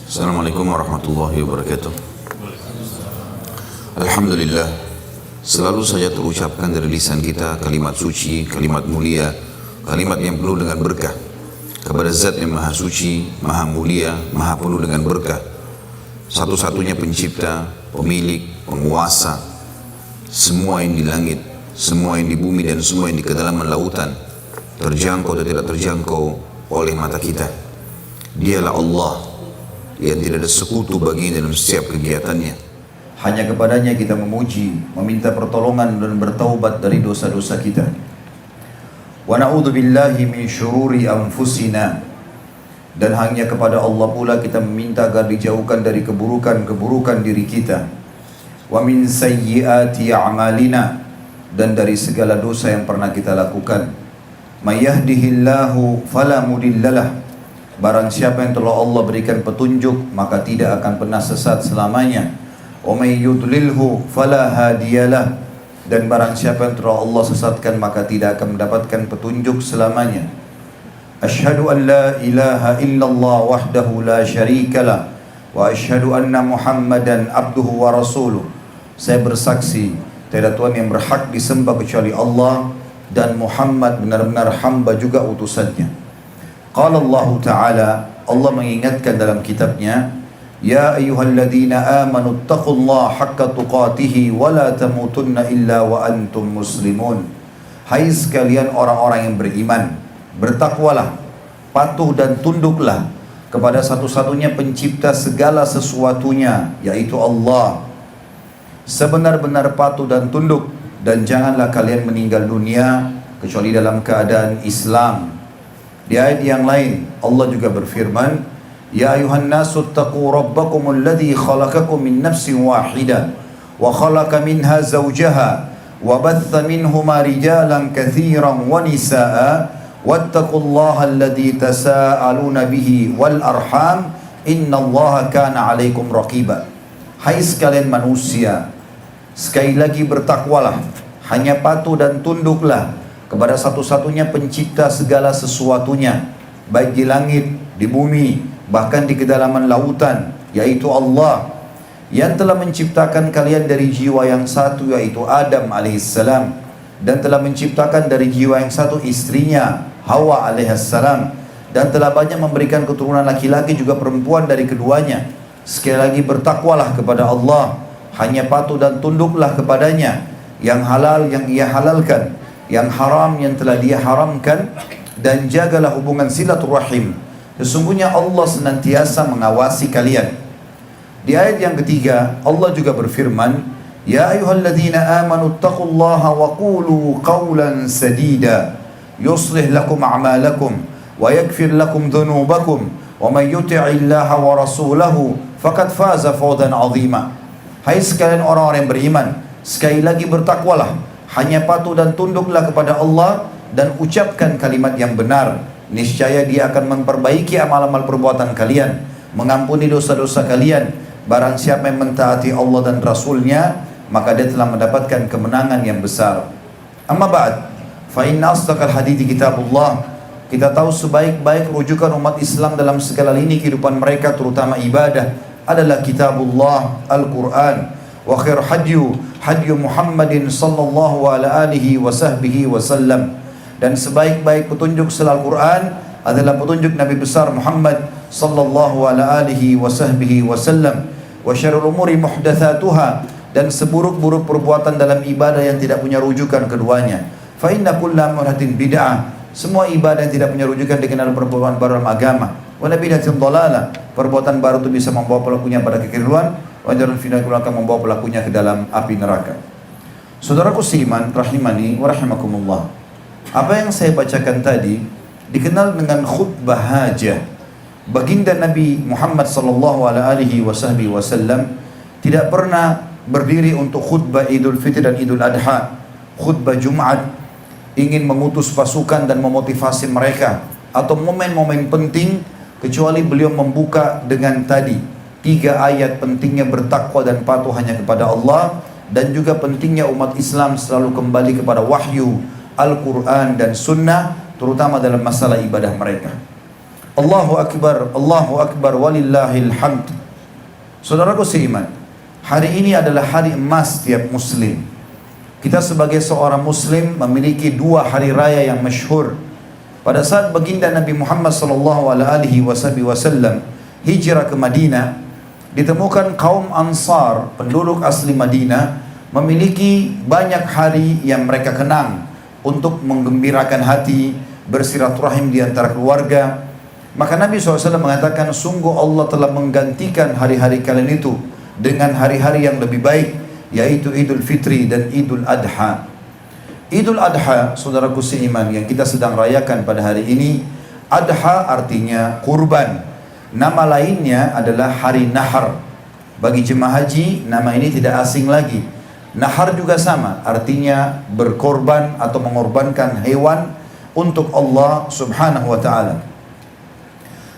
Assalamualaikum warahmatullahi wabarakatuh. Alhamdulillah, selalu saja terucapkan dari lisan kita kalimat suci, kalimat mulia, kalimat yang penuh dengan berkah kepada Zat yang Maha Suci, Maha Mulia, Maha penuh dengan berkah, satu-satunya pencipta, pemilik, penguasa semua yang di langit, semua yang di bumi, dan semua yang di kedalaman lautan, terjangkau dan tidak terjangkau oleh mata kita. Dialah Allah yang tidak ada sekutu baginya dalam setiap kegiatannya. Hanya kepadanya kita memuji, meminta pertolongan dan bertaubat dari dosa-dosa kita. Wa na'udzu billahi min syururi anfusina, dan hanya kepada Allah pula kita meminta agar dijauhkan dari keburukan-keburukan diri kita. Wa min sayyiati a'malina, dan dari segala dosa yang pernah kita lakukan. May yahdihillahu fala mudhillalah, barang siapa yang telah Allah berikan petunjuk maka tidak akan pernah sesat selamanya. Wa may yudlilhu fala hadiyalah, dan barang siapa yang telah Allah sesatkan maka tidak akan mendapatkan petunjuk selamanya. Asyhadu an la ilaha illallah wahdahu la syarikalah wa asyhadu anna Muhammadan abduhu wa rasuluh. Saya bersaksi tiada Tuhan yang berhak disembah kecuali Allah, dan Muhammad benar-benar hamba juga utusannya. Qala Allah Ta'ala, Allah mengingatkan dalam kitabnya, Ya ayyuhalladzina amanu taqullaha haqqa tuqatihi wa la tamutunna illa wa antum muslimun. Hai sekalian orang-orang yang beriman, bertakwalah, patuh dan tunduklah kepada satu-satunya pencipta segala sesuatunya, yaitu Allah. Sebenar-benar patuh dan tunduk, dan janganlah kalian meninggal dunia kecuali dalam keadaan Islam. Di ayat yang lain Allah juga berfirman, Ya ayuhan nasu taqu rabbakumul ladzi khalaqakum min nafsin wahidah wa khalaqa minha zawjaha wa batha minhuma rijalan katsiran wa nisaa wattaqullaha alladzi tasaaluna bihi wal arham innallaha kana 'alaikum raqiba. Hai sekalian manusia, sekali lagi bertakwalah, hanya patuh dan tunduklah kepada satu-satunya pencipta segala sesuatunya, baik di langit, di bumi, bahkan di kedalaman lautan, yaitu Allah, yang telah menciptakan kalian dari jiwa yang satu, yaitu Adam alaihissalam, dan telah menciptakan dari jiwa yang satu istrinya Hawa alaihissalam, dan telah banyak memberikan keturunan laki-laki juga perempuan dari keduanya. Sekali lagi bertakwalah kepada Allah, hanya patuh dan tunduklah kepadanya, yang halal yang ia halalkan, yang haram yang telah dia haramkan, dan jagalah hubungan silaturahim. Sesungguhnya Allah senantiasa mengawasi kalian. Di ayat yang ketiga Allah juga berfirman, Ya ayyuhalladzina amanu taqullaha wa qulu qawlan sadida yuslih lakum a'malakum wa yakfir lakum dhunubakum wa may yuti'illaha wa rasulahu faqad faza fawzan 'azima. Hai sekalian orang-orang yang beriman, sekali lagi bertakwalah, hanya patuh dan tunduklah kepada Allah, dan ucapkan kalimat yang benar. Niscaya Dia akan memperbaiki amal-amal perbuatan kalian, mengampuni dosa-dosa kalian. Barang siapa yang mentaati Allah dan Rasulnya, maka dia telah mendapatkan kemenangan yang besar. Amma ba'd, fa inna asdaqal hadithi kitabullah. Kita tahu sebaik-baik rujukan umat Islam dalam segala lini kehidupan mereka, terutama ibadah, adalah kitabullah, Al-Quran. Wa khair hadyu Muhammadin sallallahu alaihi wasallam, dan sebaik-baik petunjuk selain Al-Quran adalah petunjuk Nabi besar Muhammad sallallahu alaihi wasallam. Wa syarrul umuri muhdatsatuha, dan seburuk-buruk perbuatan dalam ibadah yang tidak punya rujukan keduanya. Fa inna kulla muhdatsin bid'ah, semua ibadah yang tidak punya rujukan dikenal perbuatan baru dalam agama. Wa bid'atun dhalalah, perbuatan baru itu bisa membawa pelakunya pada kekeliruan. Wajarun final akan membawa pelakunya ke dalam api neraka. Saudaraku seiman rahimani wa rahimakumullah, apa yang saya bacakan tadi dikenal dengan khutbah hajah. Baginda Nabi Muhammad sallallahu alaihi wasallam tidak pernah berdiri untuk khutbah Idul Fitri dan Idul Adha, khutbah Jumat, ingin mengutus pasukan dan memotivasi mereka, atau momen-momen penting, kecuali beliau membuka dengan tadi 3 ayat pentingnya bertakwa dan patuh hanya kepada Allah, dan juga pentingnya umat Islam selalu kembali kepada wahyu, Al-Quran dan Sunnah, terutama dalam masalah ibadah mereka. Allahu Akbar walillahil hamd. Saudaraku seiman, hari ini adalah hari emas tiap muslim. Kita sebagai seorang muslim memiliki dua hari raya yang masyhur. Pada saat baginda Nabi Muhammad sallallahu alaihi wasallam hijrah ke Madinah, ditemukan kaum Ansar, penduduk asli Madinah, memiliki banyak hari yang mereka kenang untuk menggembirakan hati, bersilaturahim di antara keluarga. Maka Nabi SAW mengatakan, sungguh Allah telah menggantikan hari-hari kalian itu dengan hari-hari yang lebih baik, yaitu Idul Fitri dan Idul Adha. Idul Adha, saudaraku seiman, yang kita sedang rayakan pada hari ini. Adha artinya kurban. Nama lainnya adalah hari Nahar. Bagi jemaah haji, nama ini tidak asing lagi. Nahar juga sama, artinya berkorban atau mengorbankan hewan untuk Allah subhanahu wa ta'ala.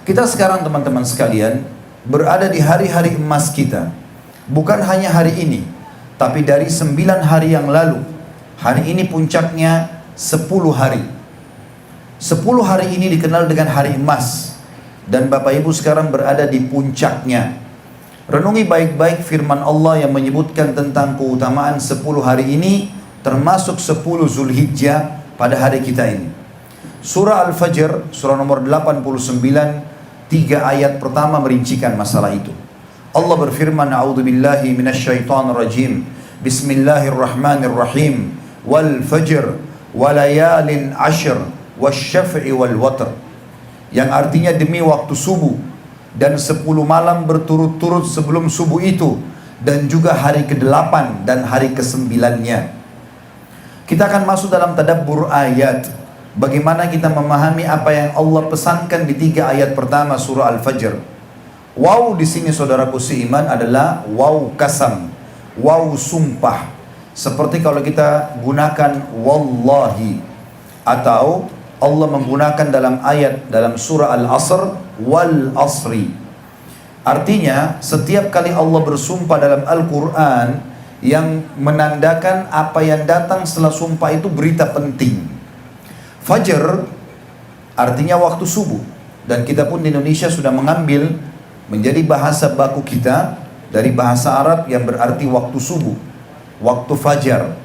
Kita sekarang teman-teman sekalian berada di hari-hari emas kita. Bukan hanya hari ini, tapi dari 9 hari yang lalu. Hari ini puncaknya 10 hari. 10 hari ini dikenal dengan hari emas. Dan Bapak Ibu sekarang berada di puncaknya. Renungi baik-baik firman Allah yang menyebutkan tentang keutamaan 10 hari ini, termasuk 10 Zulhijjah pada hari kita ini. Surah Al-Fajr, surah nomor 89, 3 ayat pertama merincikan masalah itu. Allah berfirman, A'udzubillahi minasyaitonirrajim. Bismillahirrahmanirrahim. Wal fajr walayalin ashr wasyaf'i wal watr. Yang artinya demi waktu subuh dan 10 malam berturut-turut sebelum subuh itu, dan juga hari ke-8 dan hari ke-9-nya. Kita akan masuk dalam tadabbur ayat. Bagaimana kita memahami apa yang Allah pesankan di 3 ayat pertama surah Al-Fajr. Waw di sini saudaraku seiman adalah waw kasam, waw sumpah. Seperti kalau kita gunakan wallahi, atau Allah menggunakan dalam ayat dalam surah Al-Asr wal asri. Artinya setiap kali Allah bersumpah dalam Al-Quran yang menandakan apa yang datang setelah sumpah itu berita penting. Fajar artinya waktu subuh, dan kita pun di Indonesia sudah mengambil menjadi bahasa baku kita dari bahasa Arab yang berarti waktu subuh, waktu fajar.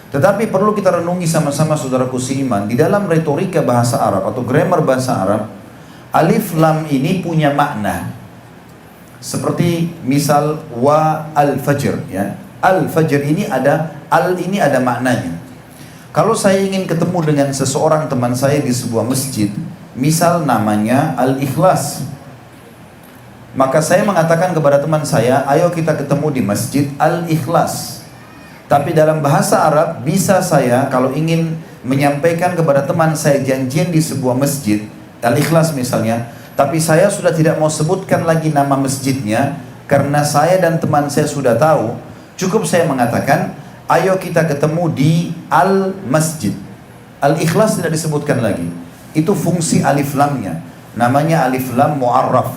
Tetapi perlu kita renungi sama-sama saudaraku seiman, di dalam retorika bahasa Arab atau grammar bahasa Arab, alif lam ini punya makna. Seperti misal wa al-fajr, ya. Al-fajr ini ada, al ini ada maknanya. Kalau saya ingin ketemu dengan seseorang teman saya di sebuah masjid, misal namanya Al-Ikhlas, maka saya mengatakan kepada teman saya, ayo kita ketemu di masjid Al-Ikhlas. Tapi dalam bahasa Arab bisa saya kalau ingin menyampaikan kepada teman saya janjian di sebuah masjid Al-Ikhlas misalnya, tapi saya sudah tidak mau sebutkan lagi nama masjidnya karena saya dan teman saya sudah tahu, cukup saya mengatakan ayo kita ketemu di Al-Masjid. Al-Ikhlas tidak disebutkan lagi. Itu fungsi alif lamnya. Namanya alif lam mu'arraf.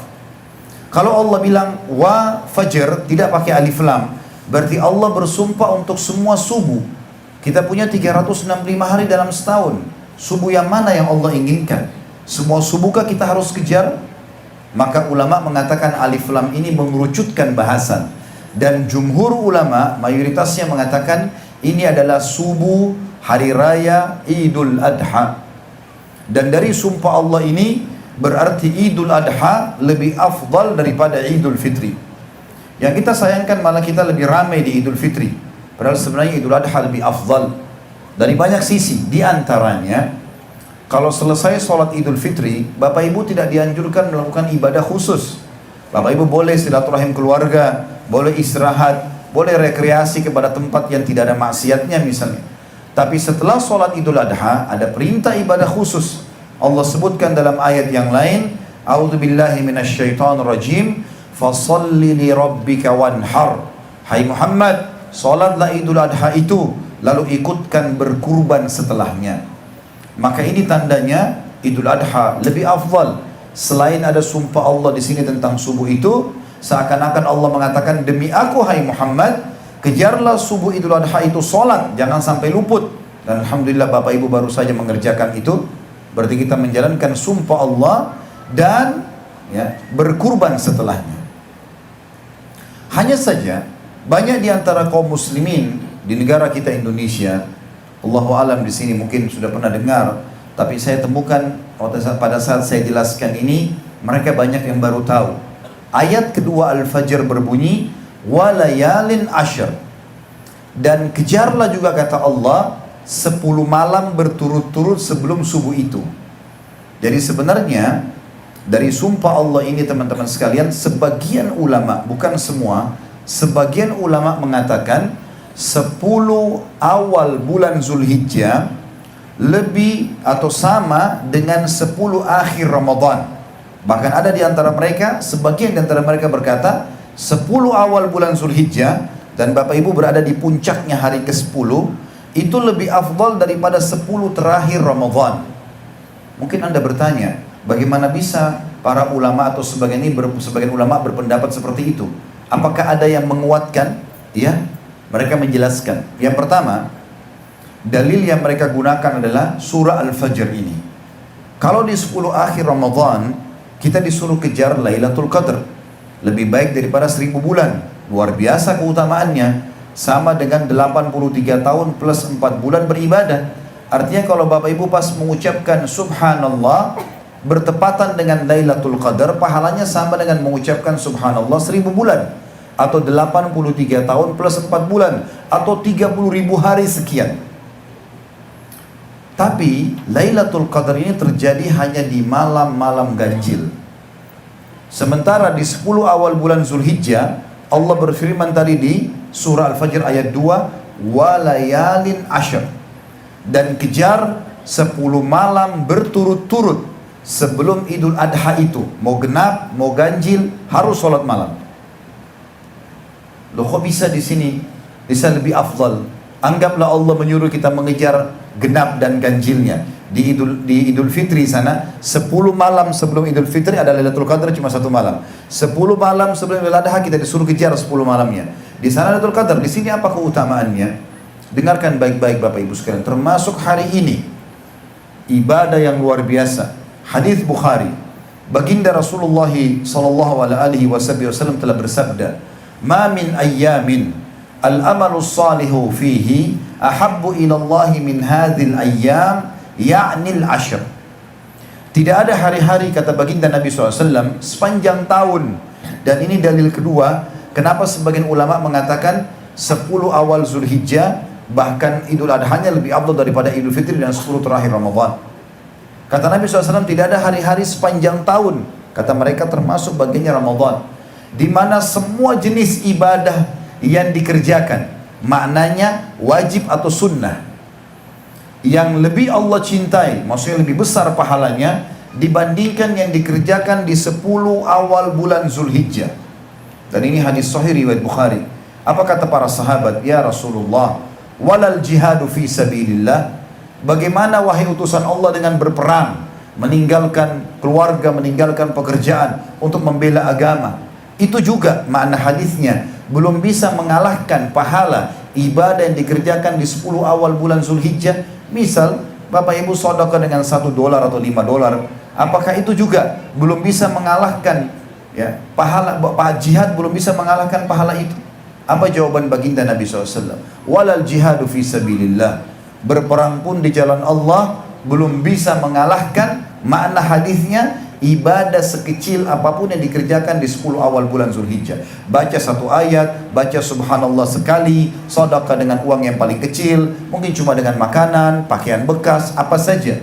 Kalau Allah bilang wa fajr tidak pakai alif lam, berarti Allah bersumpah untuk semua subuh. Kita punya 365 hari dalam setahun. Subuh yang mana yang Allah inginkan? Semua subuhkah kita harus kejar? Maka ulama mengatakan alif lam ini mengerucutkan bahasan. Dan jumhur ulama mayoritasnya mengatakan ini adalah subuh hari raya Idul Adha. Dan dari sumpah Allah ini berarti Idul Adha lebih afdal daripada Idul Fitri. Yang kita sayangkan malah kita lebih ramai di Idul Fitri, padahal sebenarnya Idul Adha lebih afdal dari banyak sisi. Di antaranya, kalau selesai sholat Idul Fitri, Bapak Ibu tidak dianjurkan melakukan ibadah khusus. Bapak Ibu boleh silaturahim keluarga, boleh istirahat, boleh rekreasi kepada tempat yang tidak ada maksiatnya misalnya. Tapi setelah sholat Idul Adha ada perintah ibadah khusus. Allah sebutkan dalam ayat yang lain, A'udzubillahi minasyaitonirrajim, fasalli li rabbika wanhar. Hai Muhammad, sholatlah Idul Adha itu, lalu ikutkan berkurban setelahnya. Maka ini tandanya Idul Adha lebih afdal. Selain ada sumpah Allah di sini tentang subuh itu, seakan-akan Allah mengatakan, demi aku hai Muhammad, kejarlah subuh Idul Adha itu sholat, jangan sampai luput. Dan alhamdulillah Bapak Ibu baru saja mengerjakan itu. Berarti kita menjalankan sumpah Allah dan ya, berkurban setelahnya. Hanya saja banyak di antara kaum muslimin di negara kita Indonesia, Allahu alam di sini mungkin sudah pernah dengar, tapi saya temukan pada saat saya jelaskan ini, mereka banyak yang baru tahu. Ayat kedua Al-Fajr berbunyi, walayalin ashr, dan kejarlah juga kata Allah 10 malam berturut-turut sebelum subuh itu. Jadi sebenarnya dari sumpah Allah ini teman-teman sekalian, sebagian ulama, bukan semua, sebagian ulama mengatakan 10 awal bulan Zulhijjah lebih atau sama dengan 10 akhir Ramadan. Bahkan ada di antara mereka, sebagian di antara mereka berkata 10 awal bulan Zulhijjah dan Bapak Ibu berada di puncaknya hari ke-10, itu lebih afdal daripada 10 terakhir Ramadan. Mungkin Anda bertanya, bagaimana bisa para ulama atau sebagian ulama berpendapat seperti itu? Apakah ada yang menguatkan? Ya, mereka menjelaskan. Yang pertama, dalil yang mereka gunakan adalah surah Al-Fajr ini. Kalau di 10 akhir Ramadan kita disuruh kejar Lailatul Qadar, lebih baik daripada 1000 bulan. Luar biasa keutamaannya, sama dengan 83 tahun plus 4 bulan beribadah. Artinya kalau Bapak Ibu pas mengucapkan Subhanallah bertepatan dengan Lailatul Qadar, pahalanya sama dengan mengucapkan Subhanallah 1000 bulan, atau 83 tahun plus 4 bulan, atau 30.000 hari sekian. Tapi Lailatul Qadar ini terjadi hanya di malam-malam ganjil. Sementara di 10 awal bulan Zulhijjah, Allah berfirman tadi di surah Al-Fajr ayat 2, walayalin ashr, dan kejar 10 malam berturut-turut sebelum Idul Adha itu. Mau genap, mau ganjil, harus sholat malam. Loh kok bisa di sini bisa lebih afdal? Anggaplah Allah menyuruh kita mengejar genap dan ganjilnya. Di Idul Fitri sana, 10 malam sebelum Idul Fitri ada Lailatul Qadar cuma 1 malam. 10 malam sebelum Idul Adha kita disuruh kejar 10 malamnya. Di sana Lailatul Qadar, di sini apa keutamaannya? Dengarkan baik-baik Bapak Ibu sekalian. Termasuk hari ini ibadah yang luar biasa. Hadis Bukhari, baginda Rasulullah sallallahu alaihi wasallam telah bersabda, "Ma min ayyamin al-amalu salihu fihi ahabbu ila Allah min hadhil ayyam ya'nil ashr." Tidak ada hari-hari, kata baginda Nabi SAW, sepanjang tahun. Dan ini dalil kedua kenapa sebagian ulama mengatakan 10 awal Zulhijjah bahkan Idul Adha-nya lebih afdal daripada Idul Fitri dan 10 terakhir Ramadan. Kata Nabi SAW, tidak ada hari-hari sepanjang tahun, kata mereka, termasuk bagiannya Ramadan, di mana semua jenis ibadah yang dikerjakan, maknanya wajib atau sunnah, yang lebih Allah cintai, maksudnya lebih besar pahalanya dibandingkan yang dikerjakan di 10 awal bulan Zulhijjah. Dan ini hadis sahih riwayat Bukhari. Apa kata para sahabat? Ya Rasulullah, walal jihadu fi sabilillah, bagaimana wahai utusan Allah dengan berperang, meninggalkan keluarga, meninggalkan pekerjaan untuk membela agama? Itu juga makna hadisnya belum bisa mengalahkan pahala ibadah yang dikerjakan di 10 awal bulan Zulhijjah. Misal Bapak Ibu sedekah dengan $1 atau $5, apakah itu juga belum bisa mengalahkan ya pahala jihad, belum bisa mengalahkan pahala itu? Apa jawaban baginda Nabi SAW? Walal jihadu fi sabilillah, berperang pun di jalan Allah belum bisa mengalahkan makna hadisnya ibadah sekecil apapun yang dikerjakan di 10 awal bulan Zulhijjah. Baca 1 ayat, baca subhanallah sekali, sedekah dengan uang yang paling kecil, mungkin cuma dengan makanan, pakaian bekas, apa saja.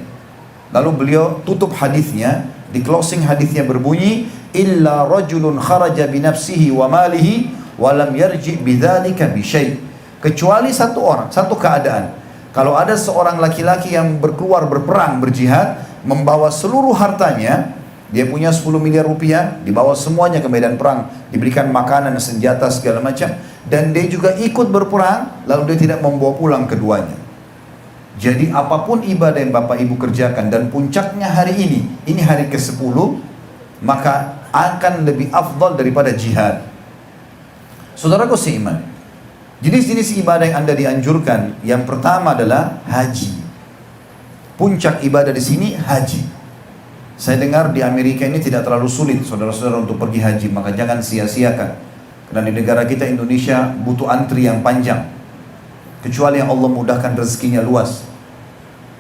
Lalu beliau tutup hadisnya, di closing hadisnya berbunyi, illa rajulun kharaja binafsihi wa malihi wa lam yarji bidzalika bi syai'. Kecuali satu orang, satu keadaan. Kalau ada seorang laki-laki yang berkeluar berperang, berjihad, membawa seluruh hartanya, dia punya 10 miliar rupiah, dibawa semuanya ke medan perang, diberikan makanan, senjata, segala macam, dan dia juga ikut berperang, lalu dia tidak membawa pulang keduanya. Jadi apapun ibadah yang Bapak Ibu kerjakan, dan puncaknya hari ini hari ke-10, maka akan lebih afdal daripada jihad. Saudaraku seiman, jenis-jenis ibadah yang Anda dianjurkan, yang pertama adalah haji. Puncak ibadah di sini haji. Saya dengar di Amerika ini tidak terlalu sulit saudara-saudara untuk pergi haji, maka jangan sia-siakan. Karena di negara kita Indonesia butuh antri yang panjang. Kecuali yang Allah mudahkan rezekinya luas.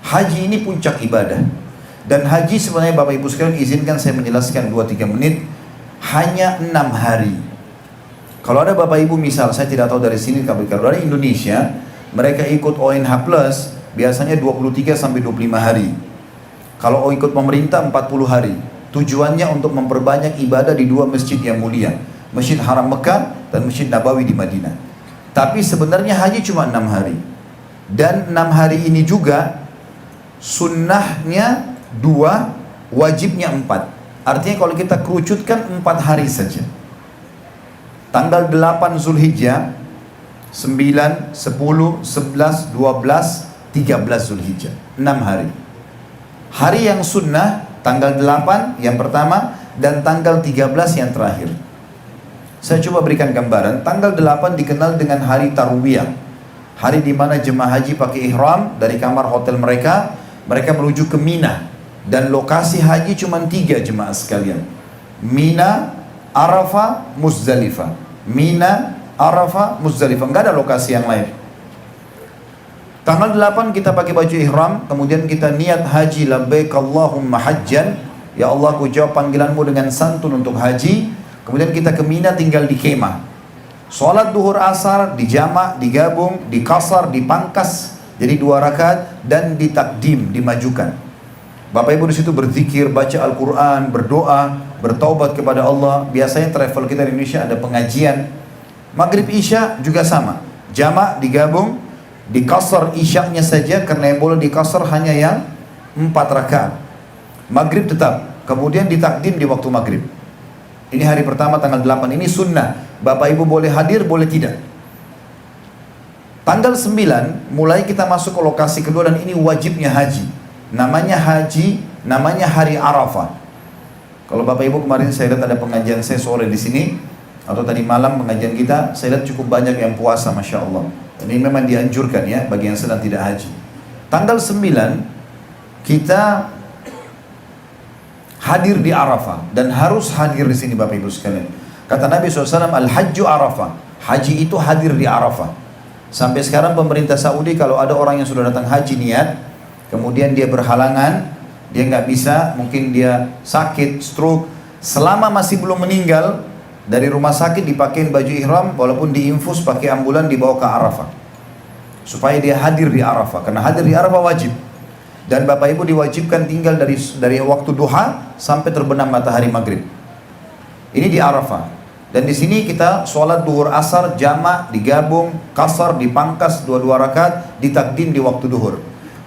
Haji ini puncak ibadah. Dan haji sebenarnya Bapak Ibu sekalian, izinkan saya menjelaskan 2-3 menit. Hanya 6 hari. Kalau ada Bapak Ibu misal, saya tidak tahu dari sini, kalau dari Indonesia, mereka ikut ONH Plus, biasanya 23 sampai 25 hari. Kalau ikut pemerintah 40 hari. Tujuannya untuk memperbanyak ibadah di 2 masjid yang mulia. Masjid Haram Mekah dan Masjid Nabawi di Madinah. Tapi sebenarnya haji cuma 6 hari. Dan 6 hari ini juga sunnahnya 2, wajibnya 4. Artinya kalau kita kerucutkan 4 hari saja. Tanggal 8 Zulhijjah, 9, 10, 11, 12, 13 Zulhijjah. 6 hari. Hari yang sunnah tanggal 8 yang pertama dan tanggal 13 yang terakhir. Saya coba berikan gambaran. Tanggal 8 dikenal dengan hari Tarwiyah. Hari di mana jemaah haji pakai ihram dari kamar hotel mereka, mereka menuju ke Mina. Dan lokasi haji cuma 3 jemaah sekalian. Mina, Arafah, Muzdalifah. Mina, Arafah, Muzdalifah. Enggak ada lokasi yang lain. Tanggal 8 kita pakai baju ihram, kemudian kita niat haji, labbaik Allahumma hajjan, ya Allah aku jawab panggilanmu dengan santun untuk haji. Kemudian kita ke Mina, tinggal di kemah. Sholat duhur asar dijamak, digabung, dikasar, dipangkas jadi 2 rakaat dan ditakdim, dimajukan. Bapak Ibu di situ berzikir, baca Al-Quran, berdoa, bertaubat kepada Allah. Biasanya travel kita di Indonesia ada pengajian. Maghrib Isya juga sama, jamak digabung, dikasar isyaknya saja, karena yang boleh dikasar hanya yang 4 rakaat. Maghrib tetap, kemudian ditakdim di waktu maghrib. Ini hari pertama tanggal 8, ini sunnah. Bapak Ibu boleh hadir, boleh tidak. Tanggal 9 mulai kita masuk ke lokasi kedua, dan ini wajibnya haji. Namanya haji, namanya hari Arafah. Kalau Bapak Ibu kemarin saya lihat ada pengajian saya sore di sini, atau tadi malam pengajian kita, saya lihat cukup banyak yang puasa, Masya Allah. Ini memang dianjurkan ya bagi yang sedang tidak haji. Tanggal 9 kita hadir di Arafah, dan harus hadir di sini Bapak Ibu sekalian. Kata Nabi SAW, Al-Hajju Arafah. Haji itu hadir di Arafah. Sampai sekarang pemerintah Saudi kalau ada orang yang sudah datang haji niat, kemudian dia berhalangan, dia nggak bisa, mungkin dia sakit, stroke, selama masih belum meninggal, dari rumah sakit dipakein baju ihram, walaupun diinfus pakai ambulan, dibawa ke Arafah supaya dia hadir di Arafah, karena hadir di Arafah wajib. Dan Bapak Ibu diwajibkan tinggal dari waktu duha sampai terbenam matahari maghrib. Ini di Arafah. Dan di sini kita sholat duhur asar jamak, digabung, kasar, dipangkas 2 rakaat, ditakdim di waktu duhur.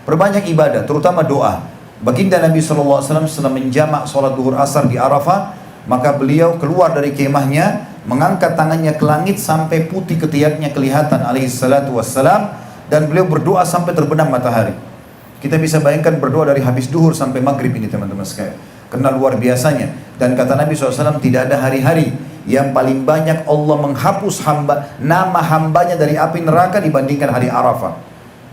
Perbanyak ibadah, terutama doa. Baginda Nabi SAW setelah menjamak sholat duhur asar di Arafah, maka beliau keluar dari kemahnya, mengangkat tangannya ke langit sampai putih ketiaknya kelihatan alaihi salatu wassalam, dan beliau berdoa sampai terbenam matahari. Kita bisa bayangkan berdoa dari habis duhur sampai maghrib ini teman-teman sekalian, karena luar biasanya. Dan kata Nabi SAW, tidak ada hari-hari yang paling banyak Allah menghapus nama hambanya dari api neraka dibandingkan hari Arafah.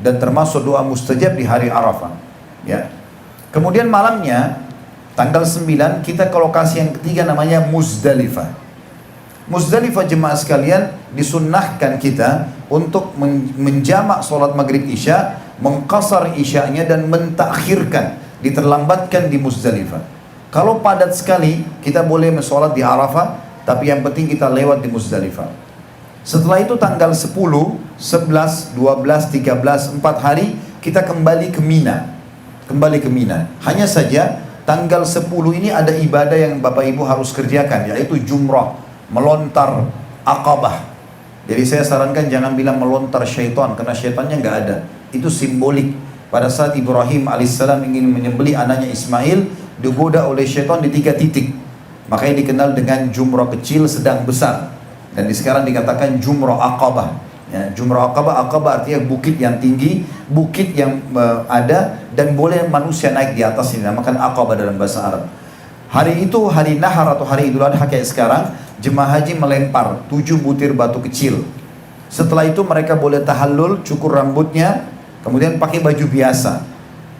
Dan termasuk doa mustajab di hari Arafah ya. Kemudian malamnya tanggal 9 kita ke lokasi yang ketiga, namanya Muzdalifah. Muzdalifah jemaah sekalian, disunnahkan kita untuk menjamak sholat maghrib isya, mengqasar isyanya, dan mentakhirkan, diterlambatkan di Muzdalifah. Kalau padat sekali kita boleh sholat di Arafah, tapi yang penting kita lewat di Muzdalifah. Setelah itu tanggal 10, 11, 12, 13, 4 hari kita kembali ke Mina. Kembali ke Mina. Hanya saja tanggal 10 ini ada ibadah yang Bapak Ibu harus kerjakan, yaitu jumrah, melontar Aqabah. Jadi saya sarankan jangan bilang melontar syaitan, karena syaitannya nggak ada. Itu simbolik. Pada saat Ibrahim alaihissalam ingin menyembelih anaknya Ismail, digoda oleh syaitan di 3 titik. Makanya dikenal dengan jumrah kecil, sedang, besar. Dan sekarang dikatakan jumrah Aqabah. Ya, jumrah Aqabah, Aqabah artinya bukit yang tinggi, bukit yang ada dan boleh manusia naik di atas, ini namakan Aqabah dalam bahasa Arab. Hari itu, hari Nahar atau hari Idul Adha kayak sekarang, jemaah haji melempar 7 butir batu kecil. Setelah itu mereka boleh tahallul, cukur rambutnya, kemudian pakai baju biasa.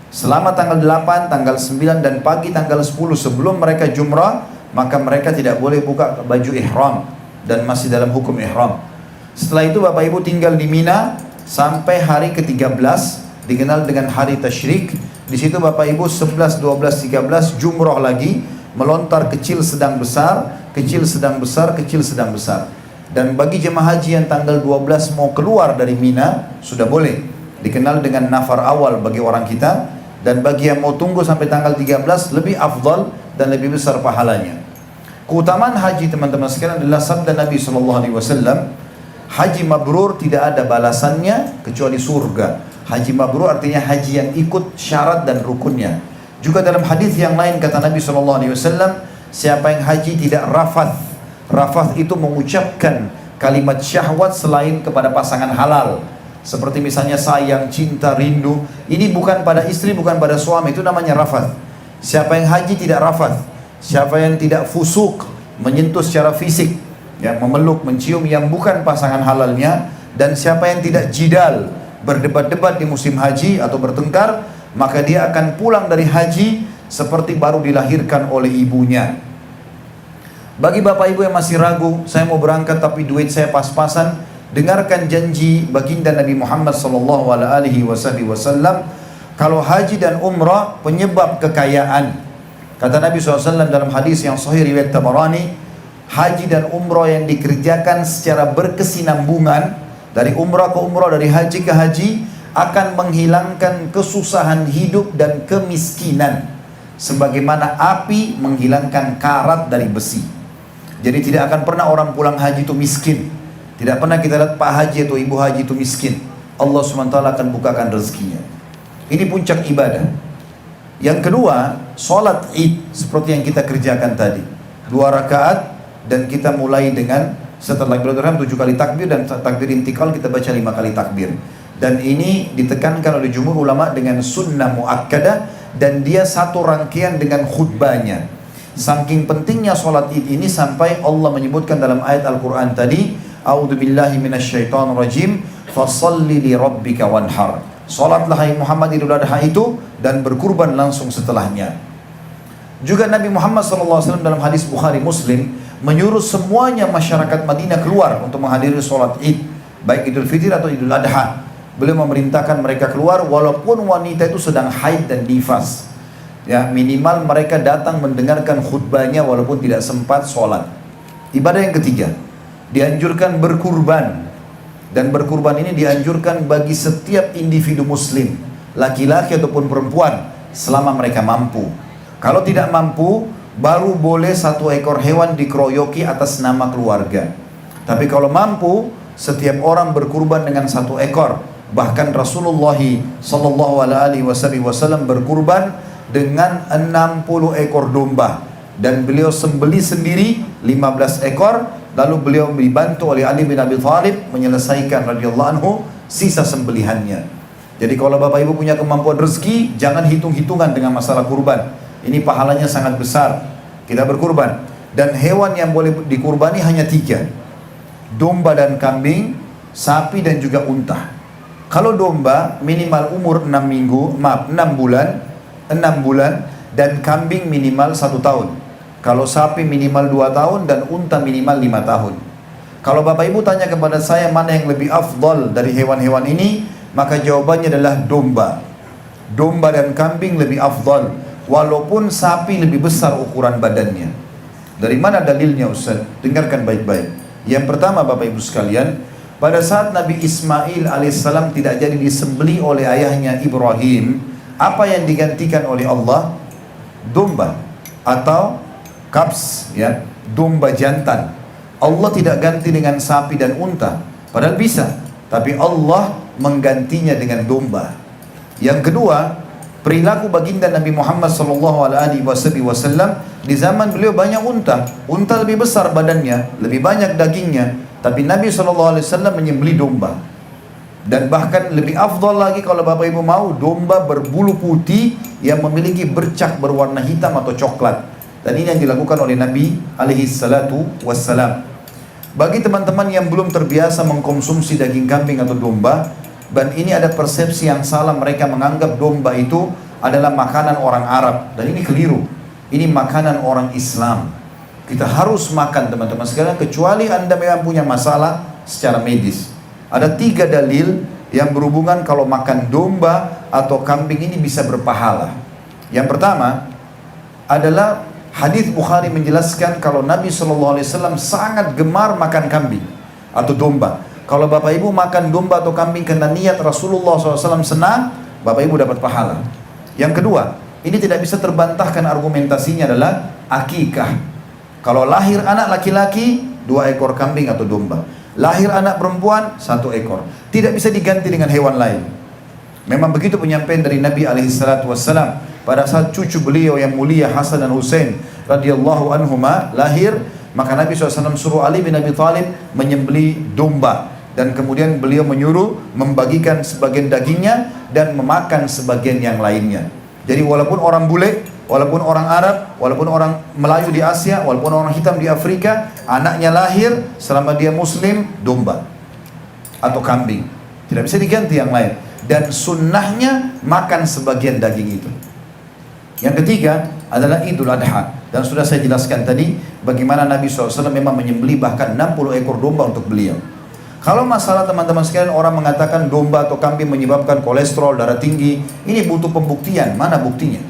Selama tanggal 8, tanggal 9 dan pagi tanggal 10 sebelum mereka jumrah, maka mereka tidak boleh buka baju ihram dan masih dalam hukum ihram. Setelah itu Bapak Ibu tinggal di Mina sampai hari ke-13, dikenal dengan hari tasyrik. Di situ Bapak Ibu 11, 12, 13 jumrah lagi, melontar kecil sedang besar, kecil sedang besar, kecil sedang besar. Dan bagi jemaah haji yang tanggal 12 mau keluar dari Mina sudah boleh, dikenal dengan nafar awal bagi orang kita. Dan bagi yang mau tunggu sampai tanggal 13 lebih afdal dan lebih besar pahalanya. Keutamaan haji teman-teman sekalian adalah sabda Nabi SAW, haji mabrur tidak ada balasannya kecuali surga. Haji mabrur artinya haji yang ikut syarat dan rukunnya. Juga dalam hadis yang lain kata Nabi SAW, siapa yang haji tidak rafath. Rafath itu mengucapkan kalimat syahwat selain kepada pasangan halal. Seperti misalnya sayang, cinta, rindu. Ini bukan pada istri, bukan pada suami, itu namanya rafath. Siapa yang haji tidak rafath. Siapa yang tidak fusuk, menyentuh secara fisik, yang memeluk, mencium yang bukan pasangan halalnya. Dan siapa yang tidak jidal, berdebat-debat di musim haji atau bertengkar, maka dia akan pulang dari haji seperti baru dilahirkan oleh ibunya. Bagi bapak ibu yang masih ragu, saya mau berangkat tapi duit saya pas-pasan, dengarkan janji baginda Nabi Muhammad SAW, kalau haji dan umrah penyebab kekayaan. Kata Nabi SAW dalam hadis yang sahih riwayat Tabarani, haji dan umrah yang dikerjakan secara berkesinambungan, dari umrah ke umrah, dari haji ke haji, akan menghilangkan kesusahan hidup dan kemiskinan, sebagaimana api menghilangkan karat dari besi. Jadi tidak akan pernah orang pulang haji itu miskin. Tidak pernah kita lihat Pak Haji atau Ibu Haji itu miskin. Allah SWT akan bukakan rezekinya. Ini puncak ibadah. Yang kedua, sholat id seperti yang kita kerjakan tadi. 2 rakaat dan kita mulai dengan setelah takbiratul 7 kali takbir dan takbir intikal kita baca 5 kali takbir. Dan ini ditekankan oleh jumhur ulama dengan sunnah muakkadah dan dia satu rangkaian dengan khutbahnya. Saking pentingnya sholat id ini sampai Allah menyebutkan dalam ayat Al-Quran tadi, A'udzu billahi minasyaitonir rajim, fasholli li rabbika wanhar. Salatlah hai Muhammad Idul Adha itu dan berkurban langsung setelahnya. Juga Nabi Muhammad SAW dalam hadis Bukhari Muslim menyuruh semuanya masyarakat Madinah keluar untuk menghadiri salat Id, baik Idul Fitri atau Idul Adha. Beliau memerintahkan mereka keluar walaupun wanita itu sedang haid dan nifas. Ya, minimal mereka datang mendengarkan khutbahnya walaupun tidak sempat sholat. Ibadah yang ketiga, dianjurkan berkurban. Dan berkurban ini dianjurkan bagi setiap individu muslim, laki-laki ataupun perempuan, selama mereka mampu. Kalau tidak mampu, baru boleh 1 ekor hewan dikeroyoki atas nama keluarga. Tapi kalau mampu, setiap orang berkurban dengan 1 ekor. Bahkan Rasulullah SAW berkurban dengan 60 ekor domba. Dan beliau sembelih sendiri 15 ekor, lalu beliau dibantu oleh Ali bin Abi Thalib menyelesaikan radhiyallahu anhu sisa sembelihannya. Jadi kalau Bapak Ibu punya kemampuan rezeki, jangan hitung-hitungan dengan masalah kurban. Ini pahalanya sangat besar. Kita berkurban. Dan hewan yang boleh dikurbani hanya 3. Domba dan kambing, sapi dan juga unta. Kalau domba minimal umur 6 bulan dan kambing minimal 1 tahun. Kalau sapi minimal 2 tahun dan unta minimal 5 tahun. Kalau Bapak Ibu tanya kepada saya mana yang lebih afdal dari hewan-hewan ini, maka jawabannya adalah domba. Domba dan kambing lebih afdal, walaupun sapi lebih besar ukuran badannya. Dari mana dalilnya Ustaz? Dengarkan baik-baik. Yang pertama Bapak Ibu sekalian, pada saat Nabi Ismail alaihissalam tidak jadi disembelih oleh ayahnya Ibrahim, apa yang digantikan oleh Allah? Domba atau kabs, ya, domba jantan. Allah tidak ganti dengan sapi dan unta, padahal bisa, tapi Allah menggantinya dengan domba. Yang kedua, perilaku baginda Nabi Muhammad SAW, di zaman beliau banyak unta. Unta lebih besar badannya, lebih banyak dagingnya, tapi Nabi SAW menyembelih domba. Dan bahkan lebih afdal lagi kalau Bapak Ibu mau, domba berbulu putih yang memiliki bercak berwarna hitam atau coklat. Dan ini yang dilakukan oleh Nabi SAW. Bagi teman-teman yang belum terbiasa mengkonsumsi daging kambing atau domba, dan ini ada persepsi yang salah, mereka menganggap domba itu adalah makanan orang Arab, dan ini keliru. Ini makanan orang Islam. Kita harus makan teman-teman sekalian, kecuali Anda memang punya masalah secara medis. Ada 3 dalil yang berhubungan kalau makan domba atau kambing ini bisa berpahala. Yang pertama adalah hadis Bukhari menjelaskan kalau Nabi SAW sangat gemar makan kambing atau domba. Kalau Bapak Ibu makan domba atau kambing karena niat Rasulullah SAW senang, Bapak Ibu dapat pahala. Yang kedua, ini tidak bisa terbantahkan, argumentasinya adalah akikah. Kalau lahir anak laki-laki, 2 ekor kambing atau domba. Lahir anak perempuan, 1 ekor. Tidak bisa diganti dengan hewan lain. Memang begitu penyampaian dari Nabi SAW. Pada saat cucu beliau yang mulia Hasan dan Husain radhiyallahu anhuma lahir, maka Nabi SAW suruh Ali bin Abi Thalib menyembelih domba. Dan kemudian beliau menyuruh membagikan sebagian dagingnya dan memakan sebagian yang lainnya. Jadi walaupun orang bule, walaupun orang Arab, walaupun orang Melayu di Asia, walaupun orang hitam di Afrika, anaknya lahir selama dia Muslim, domba atau kambing. Tidak bisa diganti yang lain. Dan sunnahnya makan sebagian daging itu. Yang ketiga adalah Idul Adha. Dan sudah saya jelaskan tadi bagaimana Nabi SAW memang menyembelih bahkan 60 ekor domba untuk beliau. Kalau masalah teman-teman sekalian orang mengatakan domba atau kambing menyebabkan kolesterol, darah tinggi, ini butuh pembuktian. Mana buktinya?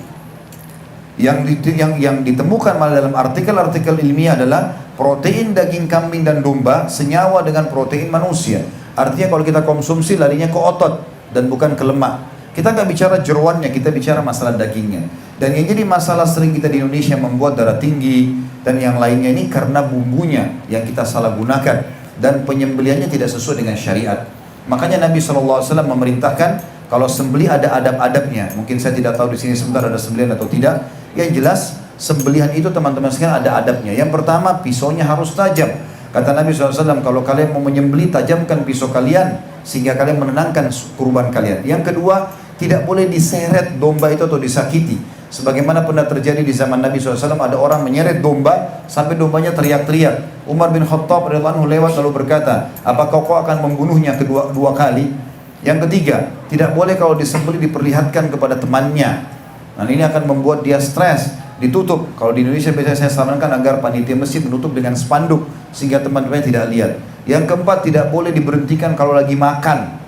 Yang ditemukan malah dalam artikel-artikel ilmiah adalah protein daging kambing dan domba senyawa dengan protein manusia. Artinya kalau kita konsumsi larinya ke otot dan bukan ke lemak. Kita nggak bicara jeroannya, kita bicara masalah dagingnya. Dan yang jadi masalah sering kita di Indonesia membuat darah tinggi dan yang lainnya ini karena bumbunya yang kita salah gunakan. Dan penyembelihannya tidak sesuai dengan syariat. Makanya Nabi SAW memerintahkan kalau sembelih ada adab-adabnya. Mungkin saya tidak tahu di sini sebentar ada sembelihan atau tidak. Yang jelas sembelihan itu teman-teman sekalian ada adabnya. Yang pertama, pisaunya harus tajam. Kata Nabi SAW, kalau kalian mau menyembelih, tajamkan pisau kalian sehingga kalian menenangkan kurban kalian. Yang kedua, tidak boleh diseret domba itu atau disakiti. Sebagaimana pernah terjadi di zaman Nabi SAW, ada orang menyeret domba sampai dombanya teriak-teriak. Umar bin Khattab radhiyallahu anhu lewat lalu berkata, apakah kau akan membunuhnya dua kali? Yang ketiga, tidak boleh kalau disembelih diperlihatkan kepada temannya. Nah, ini akan membuat dia stres. Ditutup. Kalau di Indonesia biasanya saya sarankan agar panitia masjid menutup dengan spanduk sehingga teman-teman tidak lihat. Yang keempat, tidak boleh diberhentikan kalau lagi makan.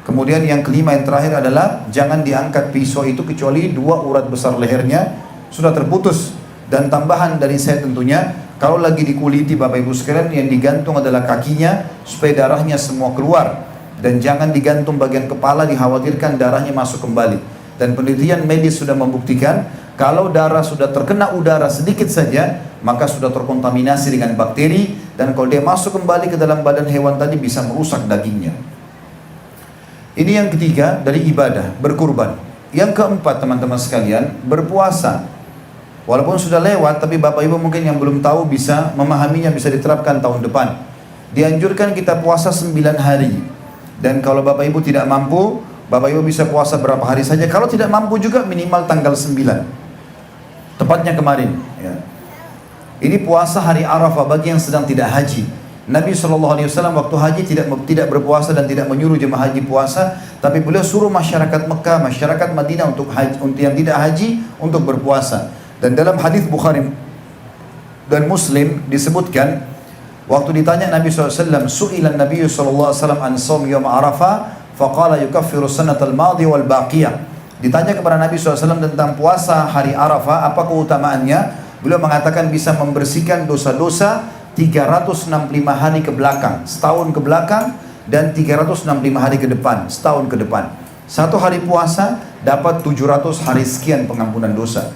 Kemudian yang kelima, yang terakhir adalah jangan diangkat pisau itu kecuali 2 urat besar lehernya sudah terputus. Dan tambahan dari saya tentunya, kalau lagi dikuliti Bapak Ibu sekalian, yang digantung adalah kakinya supaya darahnya semua keluar. Dan jangan digantung bagian kepala, dikhawatirkan darahnya masuk kembali. Dan penelitian medis sudah membuktikan kalau darah sudah terkena udara sedikit saja, maka sudah terkontaminasi dengan bakteri. Dan kalau dia masuk kembali ke dalam badan hewan tadi bisa merusak dagingnya. Ini yang ketiga dari ibadah, berkurban. Yang keempat teman-teman sekalian, berpuasa. Walaupun sudah lewat, tapi Bapak Ibu mungkin yang belum tahu bisa memahaminya, bisa diterapkan tahun depan. Dianjurkan kita puasa 9 hari. Dan kalau Bapak Ibu tidak mampu, Bapak Ibu bisa puasa berapa hari saja. Kalau tidak mampu juga minimal tanggal 9. Tepatnya kemarin. Ya. Ini puasa hari Arafah bagi yang sedang tidak haji. Nabi SAW waktu haji tidak berpuasa dan tidak menyuruh jemaah haji puasa, tapi beliau suruh masyarakat Mekah, masyarakat Madinah untuk yang tidak haji untuk berpuasa. Dan dalam hadis Bukhari dan Muslim disebutkan, waktu ditanya Nabi SAW, su'ilan Nabi SAW an shaum yawm Arafah, faqala yukaffiru sanatal madhi wal baqiyah. Ditanya kepada Nabi SAW tentang puasa hari Arafah, apa keutamaannya? Beliau mengatakan bisa membersihkan dosa-dosa 365 hari ke belakang, setahun ke belakang, dan 365 hari ke depan, setahun ke depan. Satu hari puasa dapat 700 hari sekian pengampunan dosa.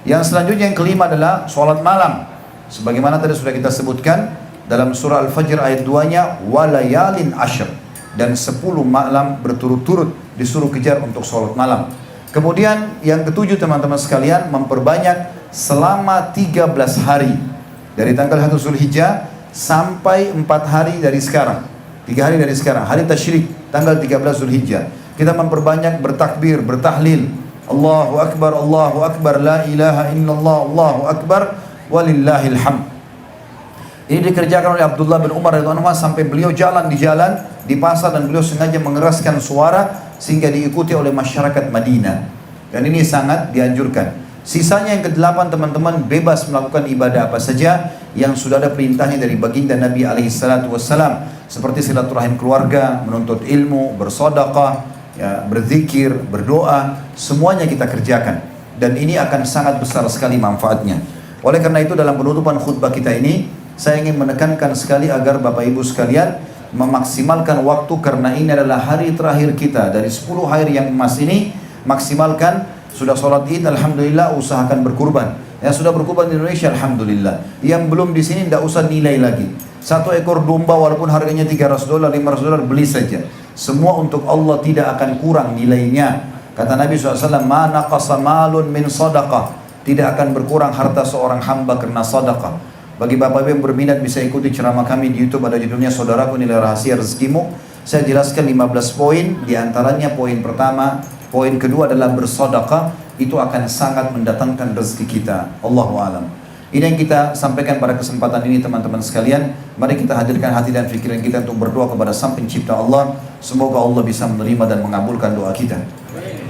Yang selanjutnya yang kelima adalah sholat malam. Sebagaimana tadi sudah kita sebutkan dalam surah Al-Fajr ayat 2-nya, walayalin ashr, dan 10 malam berturut-turut disuruh kejar untuk sholat malam. Kemudian yang ketujuh teman-teman sekalian, memperbanyak selama 13 hari. Dari tanggal 1 Zulhijjah sampai 4 hari dari sekarang. 3 hari dari sekarang, hari Tasyrik, tanggal 13 Zulhijjah. Kita memperbanyak bertakbir, bertahlil. Allahu Akbar, la ilaha illallah, Allahu Akbar, walillahil hamd. Ini dikerjakan oleh Abdullah bin Umar radhiyallahu anhu sampai beliau jalan di pasar dan beliau sengaja mengeraskan suara sehingga diikuti oleh masyarakat Madinah. Dan ini sangat dianjurkan. Sisanya yang ke-8 teman-teman bebas melakukan ibadah apa saja yang sudah ada perintahnya dari baginda Nabi SAW, seperti silaturahim keluarga, menuntut ilmu, bersedekah, ya, berzikir, berdoa, semuanya kita kerjakan. Dan ini akan sangat besar sekali manfaatnya. Oleh karena itu dalam penutupan khutbah kita ini, saya ingin menekankan sekali agar Bapak Ibu sekalian memaksimalkan waktu, karena ini adalah hari terakhir kita dari 10 hari yang emas ini. Maksimalkan, sudah sholat id alhamdulillah, usahakan berkurban. Yang sudah berkurban di Indonesia alhamdulillah. Yang belum di sini tidak usah nilai lagi. 1 ekor domba walaupun harganya $300, $500, beli saja. Semua untuk Allah, tidak akan kurang nilainya. Kata Nabi SAW, ma naqasa malun min sadaqah, tidak akan berkurang harta seorang hamba karena sadaqah. Bagi Bapak Ibu yang berminat bisa ikuti ceramah kami di YouTube, ada judulnya Saudaraku Nilai Rahasia Rezekimu. Saya jelaskan 15 poin, diantaranya poin pertama, poin kedua adalah bersedekah, itu akan sangat mendatangkan rezeki kita. Allahu a'lam. Ini yang kita sampaikan pada kesempatan ini teman-teman sekalian. Mari kita hadirkan hati dan pikiran kita untuk berdoa kepada Sang Pencipta Allah. Semoga Allah bisa menerima dan mengabulkan doa kita.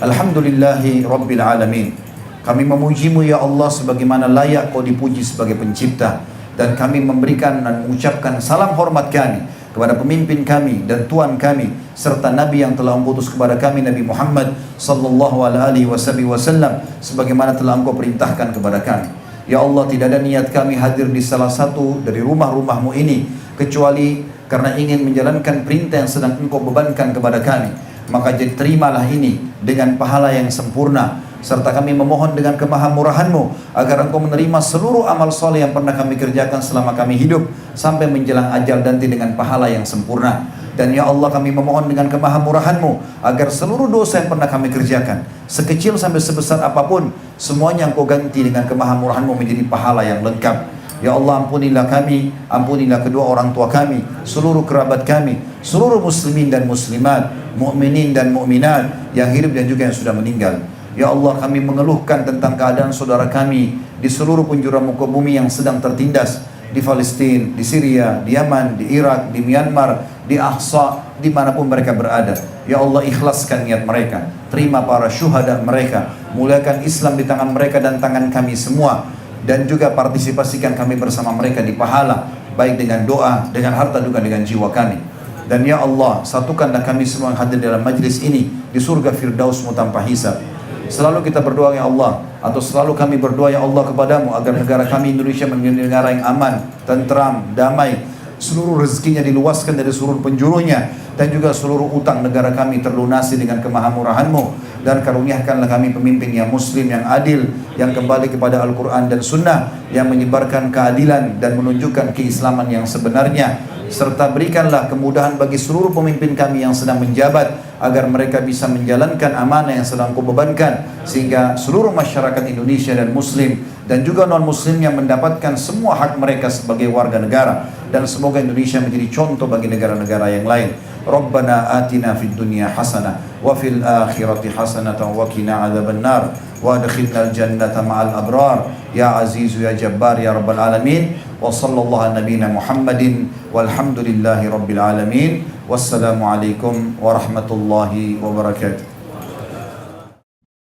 Alhamdulillahi Rabbil Alamin. Kami memujimu ya Allah sebagaimana layak kau dipuji sebagai pencipta. Dan kami memberikan dan mengucapkan salam hormat kami kepada pemimpin kami dan Tuhan kami, serta Nabi yang telah mengutus kepada kami, Nabi Muhammad sallallahu alaihi wasallam, sebagaimana telah Engkau perintahkan kepada kami. Ya Allah, tidak ada niat kami hadir di salah satu dari rumah-rumahmu ini kecuali karena ingin menjalankan perintah yang sedang Engkau bebankan kepada kami. Maka jadi terimalah ini dengan pahala yang sempurna, serta kami memohon dengan kemahamurahan-Mu agar Engkau menerima seluruh amal soleh yang pernah kami kerjakan selama kami hidup sampai menjelang ajal nanti dengan pahala yang sempurna. Dan ya Allah, kami memohon dengan kemahamurahan-Mu agar seluruh dosa yang pernah kami kerjakan, sekecil sampai sebesar apapun, semuanya Engkau ganti dengan kemahamurahan-Mu menjadi pahala yang lengkap. Ya Allah, ampunilah kami, ampunilah kedua orang tua kami, seluruh kerabat kami, seluruh muslimin dan muslimat, mukminin dan mukminat yang hidup dan juga yang sudah meninggal. Ya Allah, kami mengeluhkan tentang keadaan saudara kami di seluruh penjuru muka bumi yang sedang tertindas, di Palestina, di Syria, di Yaman, di Irak, di Myanmar, di Aqsa, dimanapun mereka berada. Ya Allah, ikhlaskan niat mereka, terima para syuhada mereka, muliakan Islam di tangan mereka dan tangan kami semua, dan juga partisipasikan kami bersama mereka di pahala, baik dengan doa, dengan harta, juga dengan jiwa kami. Dan ya Allah, satukanlah kami semua yang hadir dalam majlis ini di surga Firdaus-Mu tanpa hisab. Selalu kita berdoa ya Allah, atau selalu kami berdoa ya Allah kepadamu agar negara kami Indonesia menjadi negara yang aman, tentram, damai, seluruh rezekinya diluaskan dari seluruh penjurunya, dan juga seluruh utang negara kami terlunasi dengan kemahamurahan-Mu. Dan karuniakanlah kami pemimpin yang muslim, yang adil, yang kembali kepada Al-Quran dan Sunnah, yang menyebarkan keadilan dan menunjukkan keislaman yang sebenarnya. Serta berikanlah kemudahan bagi seluruh pemimpin kami yang sedang menjabat, agar mereka bisa menjalankan amanah yang sedang Kau bebankan, sehingga seluruh masyarakat Indonesia dan muslim dan juga non-muslim yang mendapatkan semua hak mereka sebagai warga negara. Dan semoga Indonesia menjadi contoh bagi negara-negara yang lain. Rabbana atina fid dunya hasanah wa fil akhirati hasanatan wa qina adzabannar wa adkhilnal jannata ma'al abrar ya azizu ya jabbar ya rabbal alamin. Wa sallallahu ala nabiyyina Muhammadin walhamdulillahi rabbil alamin. Wassalamu alaikum warahmatullahi wabarakatuh.